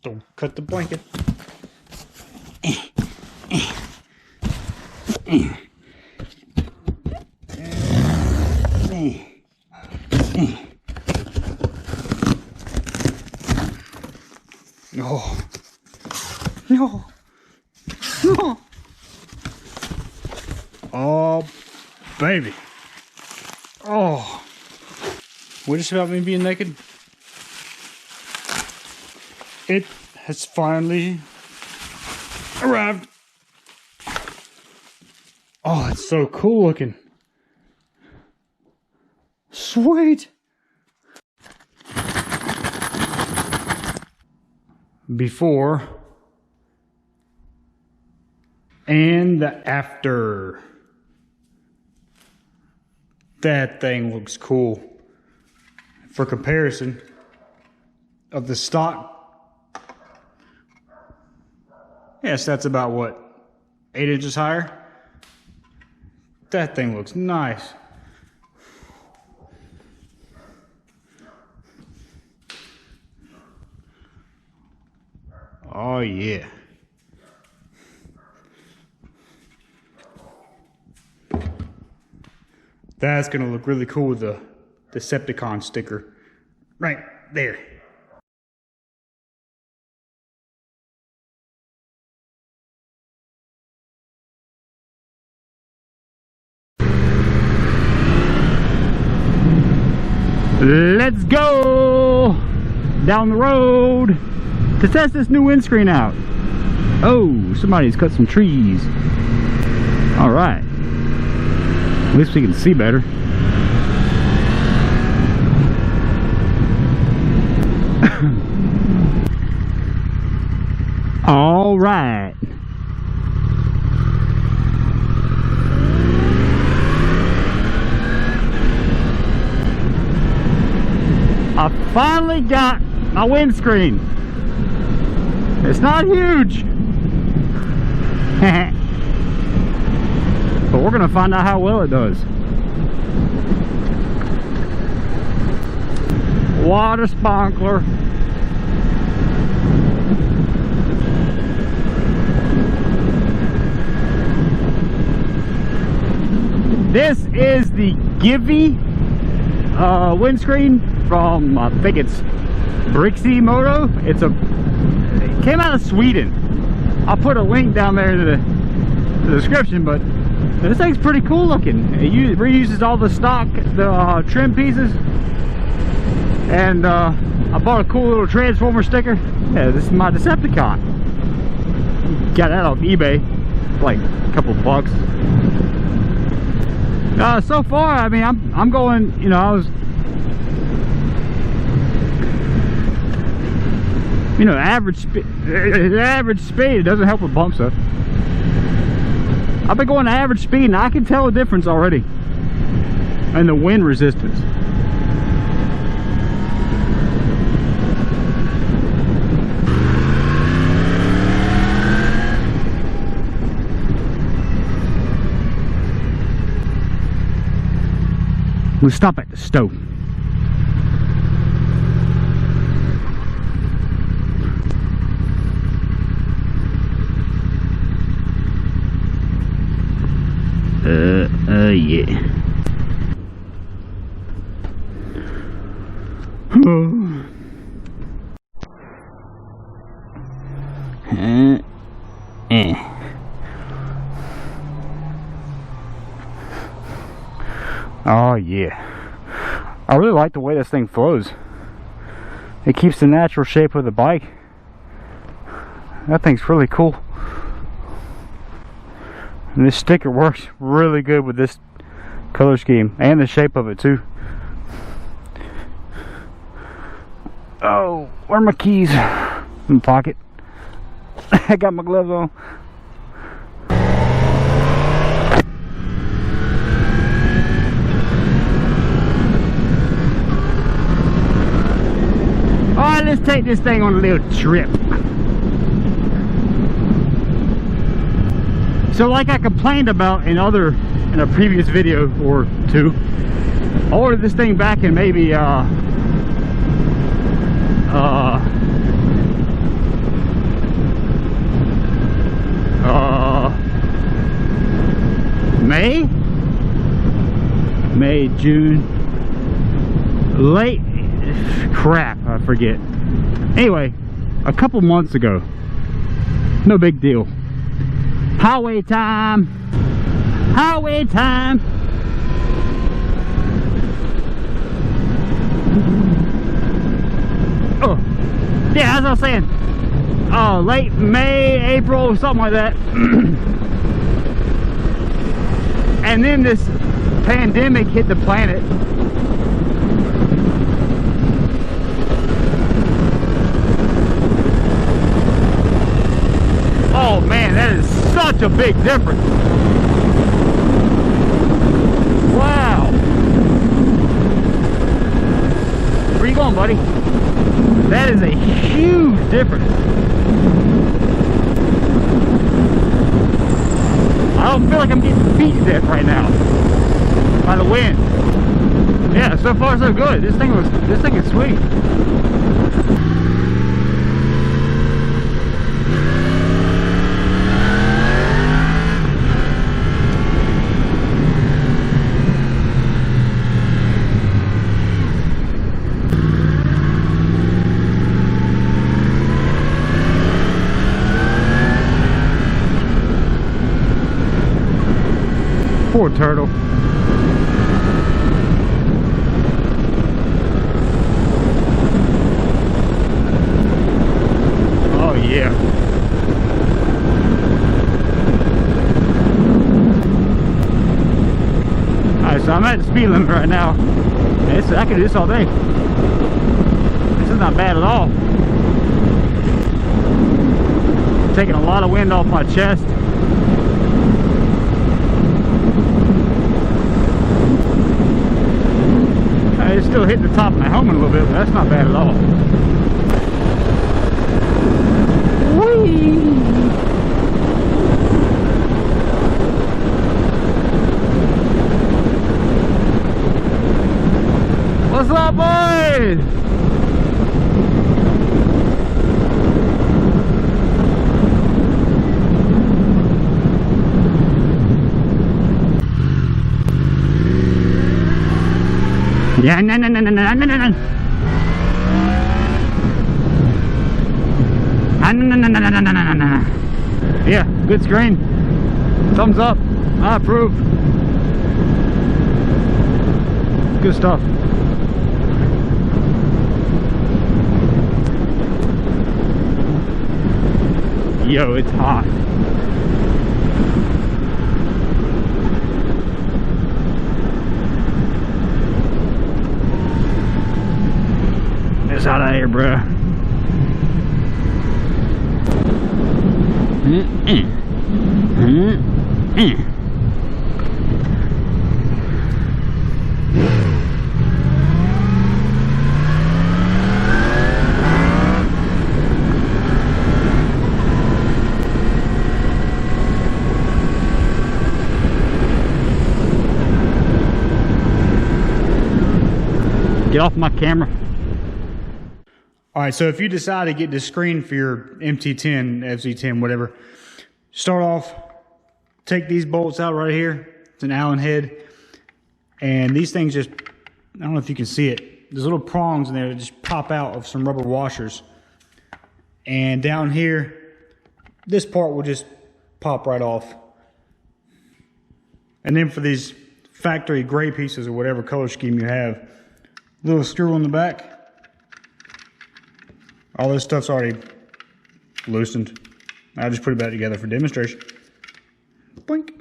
Don't cut the blanket. No. No. No. Oh, baby. Oh. What is about me being naked? It has finally arrived. Oh, it's so cool looking. Sweet. Before and the after. That thing looks cool. For comparison of the stock, yes, that's about what, 8 inches higher. That thing looks nice. Oh yeah. That's gonna look really cool with the Decepticon sticker right there. Let's go down the road to test this new windscreen out. Oh, somebody's cut some trees. All right. At least we can see better. All right. I finally got my windscreen. It's not huge. But we're gonna find out how well it does. Water sprinkler. This is the Givi windscreen from, I think it's Brixie Moto. It came out of Sweden. I'll put a link down there in the description, but this thing's pretty cool looking. It reuses all the stock, the trim pieces, and I bought a cool little Transformer sticker. Yeah, this is my Decepticon. Got that off eBay, like a couple bucks. So far, I mean, I'm going, you know, I was, you know, average speed. It doesn't help with bumps though. I've been going to average speed and I can tell a difference already in the wind resistance. We'll stop at the stove. Yeah. Oh yeah. I really like the way this thing flows. It keeps the natural shape of the bike. That thing's really cool. And this sticker works really good with this color scheme and the shape of it too. Oh, where are my keys? In the pocket. I got my gloves on. Alright, let's take this thing on a little trip. So like I complained about in a previous video or two, I ordered this thing back in maybe June, late, crap, I forget. Anyway, a couple months ago, no big deal. Highway time, highway time. Oh, yeah, as I was saying, late May, April, something like that. And then this pandemic hit the planet. Oh man, that is such a big difference. Wow. Where you going, buddy? That is a huge difference. I don't feel like I'm getting beat to death right now by the wind. Yeah, so far so good. This thing is sweet. Poor turtle. Oh yeah. Alright, so I'm at the speed limit right now. I can do this all day. This is not bad at all. Taking a lot of wind off my chest. It's still hitting the top of my helmet a little bit, but that's not bad at all. Whee! What's up, boys? Yeah, no. Yeah, good screen. Thumbs up. I approve. Good stuff. Yo, it's hot. It's out of here, bruh. Get off my camera. All right, so if you decide to get this screen for your MT10, FZ10, whatever, start off, take these bolts out right here. It's an Allen head. And these things just, I don't know if you can see it. There's little prongs in there that just pop out of some rubber washers. And down here, this part will just pop right off. And then for these factory gray pieces or whatever color scheme you have, little screw on the back. All this stuff's already loosened. I'll just put it back together for demonstration. Blink.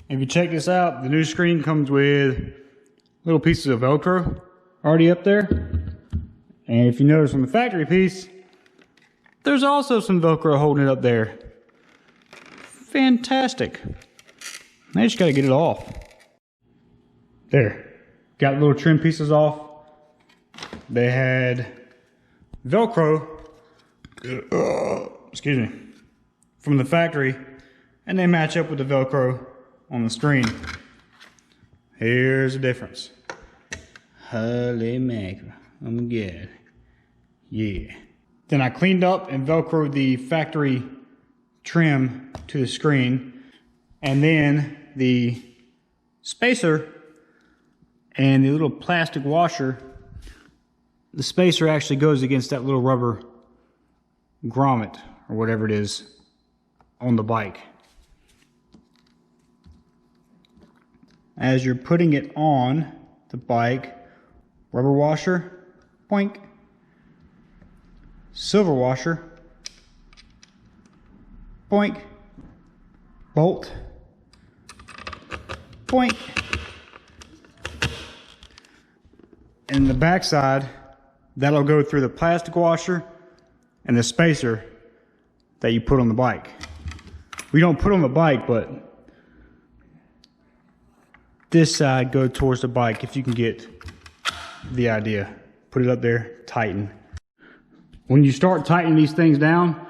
If you check this out, the new screen comes with little pieces of Velcro already up there. And if you notice on the factory piece, there's also some Velcro holding it up there. Fantastic. Now you just gotta get it off. There. Got little trim pieces off. They had Velcro, excuse me, from the factory, and they match up with the Velcro on the screen. Here's the difference. Holy mackerel, I'm good. Yeah. Then I cleaned up and Velcroed the factory trim to the screen. And then the spacer and the little plastic washer, the spacer actually goes against that little rubber grommet or whatever it is on the bike. As you're putting it on the bike, rubber washer, boink, silver washer, boink, bolt, boink. And the back side, that'll go through the plastic washer and the spacer that you put on the bike. We don't put on the bike, but this side goes towards the bike, if you can get the idea. Put it up there, tighten. When you start tightening these things down,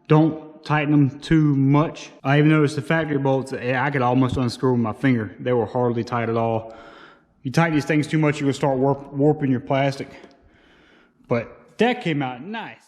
don't tighten them too much. I even noticed the factory bolts, I could almost unscrew with my finger. They were hardly tight at all. You tighten these things too much, you're gonna start warping your plastic. But that came out nice.